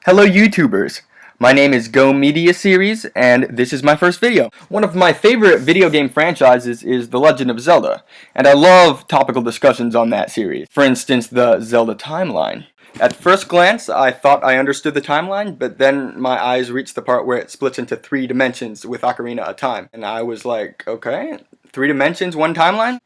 Hello YouTubers! My name is Go Media Series, and this is my first video. One of my favorite video game franchises is The Legend of Zelda, and I love topical discussions on that series. For instance, the Zelda timeline. At first glance, I thought I understood the timeline, but then my eyes reached the part where it splits into 3 dimensions with Ocarina of Time, and I was like, okay, 3 dimensions, 1 timeline?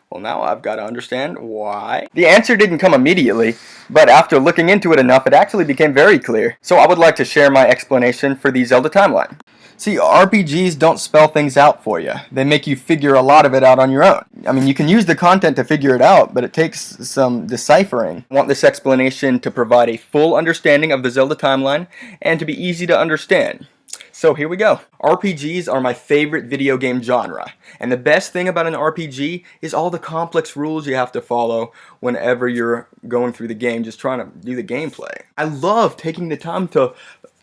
Well, now I've got to understand why. The answer didn't come immediately, but after looking into it enough, it actually became very clear. So I would like to share my explanation for the Zelda timeline. See, RPGs don't spell things out for you. They make you figure a lot of it out on your own. I mean, you can use the content to figure it out, but it takes some deciphering. I want this explanation to provide a full understanding of the Zelda timeline and to be easy to understand. So here we go. RPGs are my favorite video game genre, and the best thing about an RPG is all the complex rules you have to follow whenever you're going through the game, just trying to do the gameplay. I love taking the time to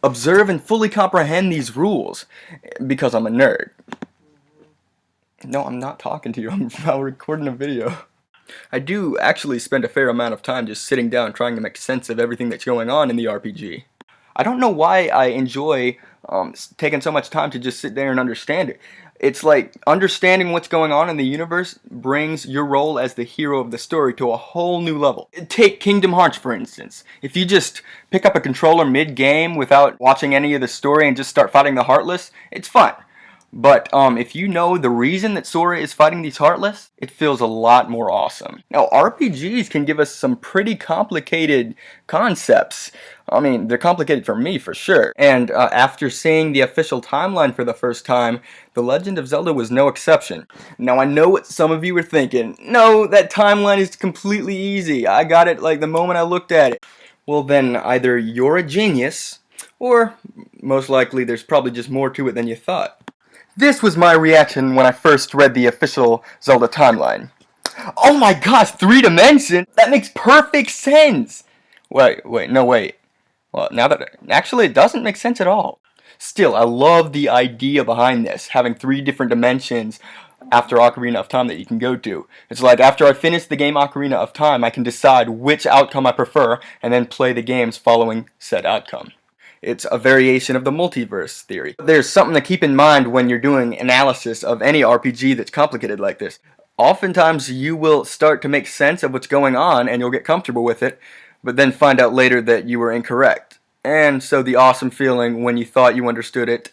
observe and fully comprehend these rules, because I'm a nerd. No, I'm not talking to you, I'm recording a video. I do actually spend a fair amount of time just sitting down trying to make sense of everything that's going on in the RPG. I don't know why I enjoy taking so much time to just sit there and understand it. It's like understanding what's going on in the universe brings your role as the hero of the story to a whole new level. Take Kingdom Hearts, for instance. If you just pick up a controller mid-game without watching any of the story and just start fighting the Heartless, it's fun. But if you know the reason that Sora is fighting these Heartless, it feels a lot more awesome. Now, RPGs can give us some pretty complicated concepts. I mean, they're complicated for me, for sure. And after seeing the official timeline for the first time, The Legend of Zelda was no exception. Now, I know what some of you were thinking. No, that timeline is completely easy. I got it like the moment I looked at it. Well, then either you're a genius, or most likely there's probably just more to it than you thought. This was my reaction when I first read the official Zelda timeline. Oh my gosh, 3 dimensions? That makes perfect sense! Wait. Well, now that actually it doesn't make sense at all. Still, I love the idea behind this, having 3 different dimensions after Ocarina of Time that you can go to. It's like after I finish the game Ocarina of Time, I can decide which outcome I prefer and then play the games following said outcome. It's a variation of the multiverse theory. There's something to keep in mind when you're doing analysis of any RPG that's complicated like this. Oftentimes you will start to make sense of what's going on and you'll get comfortable with it, but then find out later that you were incorrect. And so the awesome feeling when you thought you understood it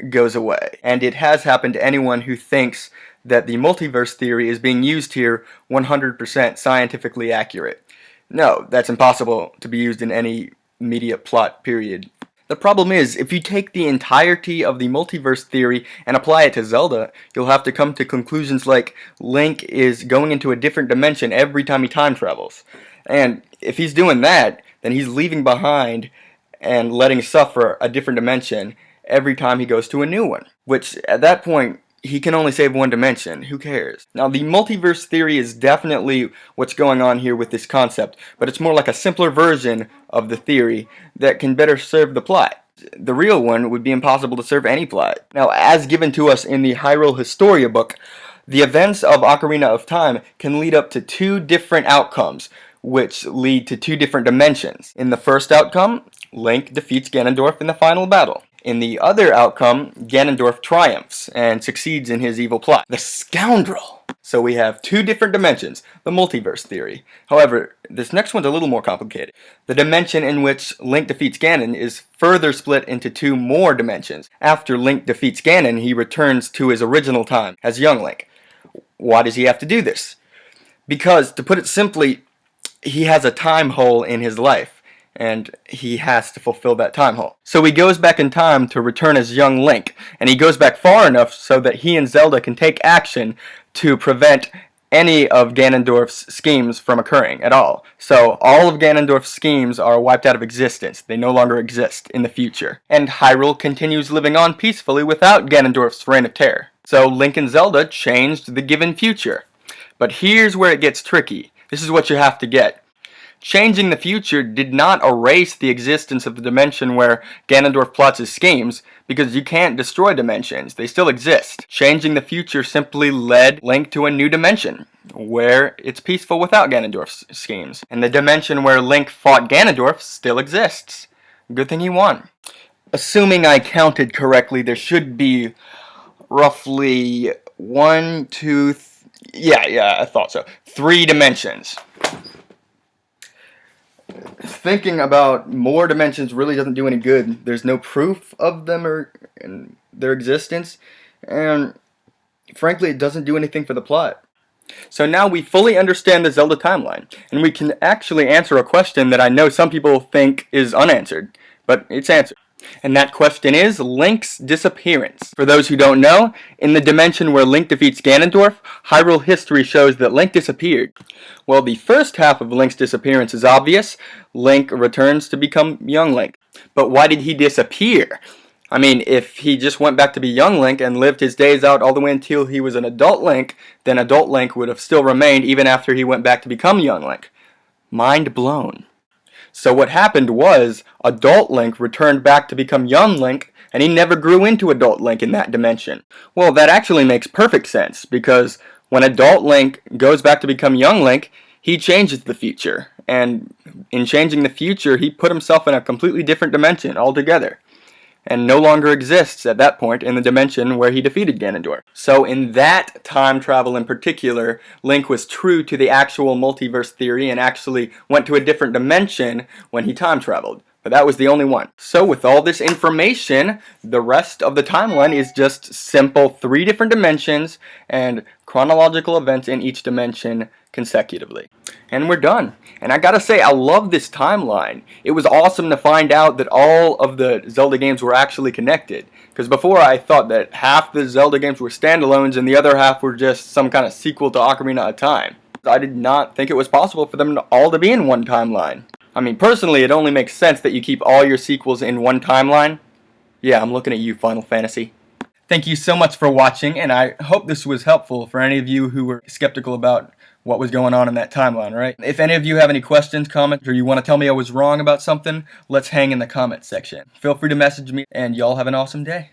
goes away. And it has happened to anyone who thinks that the multiverse theory is being used here 100% scientifically accurate. No, that's impossible to be used in any media plot, period. The problem is, if you take the entirety of the multiverse theory and apply it to Zelda, you'll have to come to conclusions like Link is going into a different dimension every time he time travels. And if he's doing that, then he's leaving behind and letting suffer a different dimension every time he goes to a new one. Which, at that point, he can only save 1 dimension. Who cares? Now, the multiverse theory is definitely what's going on here with this concept, but it's more like a simpler version of the theory that can better serve the plot. The real one would be impossible to serve any plot. Now, as given to us in the Hyrule Historia book, the events of Ocarina of Time can lead up to 2 different outcomes, which lead to 2 different dimensions. In the first outcome, Link defeats Ganondorf in the final battle. In the other outcome, Ganondorf triumphs and succeeds in his evil plot. The scoundrel! So we have 2 different dimensions, the multiverse theory. However, this next one's a little more complicated. The dimension in which Link defeats Ganon is further split into 2 more dimensions. After Link defeats Ganon, he returns to his original time as young Link. Why does he have to do this? Because, to put it simply, he has a time hole in his life, and he has to fulfill that time hole. So he goes back in time to return as young Link, and he goes back far enough so that he and Zelda can take action to prevent any of Ganondorf's schemes from occurring at all. So all of Ganondorf's schemes are wiped out of existence. They no longer exist in the future. And Hyrule continues living on peacefully without Ganondorf's reign of terror. So Link and Zelda changed the given future. But here's where it gets tricky. This is what you have to get. Changing the future did not erase the existence of the dimension where Ganondorf plots his schemes, because you can't destroy dimensions, they still exist. Changing the future simply led Link to a new dimension, where it's peaceful without Ganondorf's schemes. And the dimension where Link fought Ganondorf still exists. Good thing he won. Assuming I counted correctly, there should be roughly one, two, yeah, I thought so. 3 dimensions. Thinking about more dimensions really doesn't do any good. There's no proof of them or their existence, and frankly, it doesn't do anything for the plot. So now we fully understand the Zelda timeline, and we can actually answer a question that I know some people think is unanswered, but it's answered. And that question is Link's disappearance. For those who don't know, in the dimension where Link defeats Ganondorf, Hyrule History shows that Link disappeared. Well, the first half of Link's disappearance is obvious. Link returns to become young Link. But why did he disappear? I mean, if he just went back to be young Link and lived his days out all the way until he was an adult Link, then adult Link would have still remained even after he went back to become young Link. Mind blown. So what happened was, adult Link returned back to become young Link, and he never grew into adult Link in that dimension. Well, that actually makes perfect sense, because when adult Link goes back to become young Link, he changes the future, and in changing the future, he put himself in a completely different dimension altogether, and no longer exists at that point in the dimension where he defeated Ganondorf. So in that time travel in particular, Link was true to the actual multiverse theory and actually went to a different dimension when he time traveled. But that was the only one. So with all this information, the rest of the timeline is just simple 3 different dimensions and chronological events in each dimension consecutively. And we're done. And I gotta say, I love this timeline. It was awesome to find out that all of the Zelda games were actually connected. Because before I thought that half the Zelda games were standalones and the other half were just some kind of sequel to Ocarina of Time. I did not think it was possible for them all to be in one timeline. I mean, personally, it only makes sense that you keep all your sequels in one timeline. Yeah, I'm looking at you, Final Fantasy. Thank you so much for watching, and I hope this was helpful for any of you who were skeptical about what was going on in that timeline, right? If any of you have any questions, comments, or you want to tell me I was wrong about something, let's hang in the comments section. Feel free to message me, and y'all have an awesome day.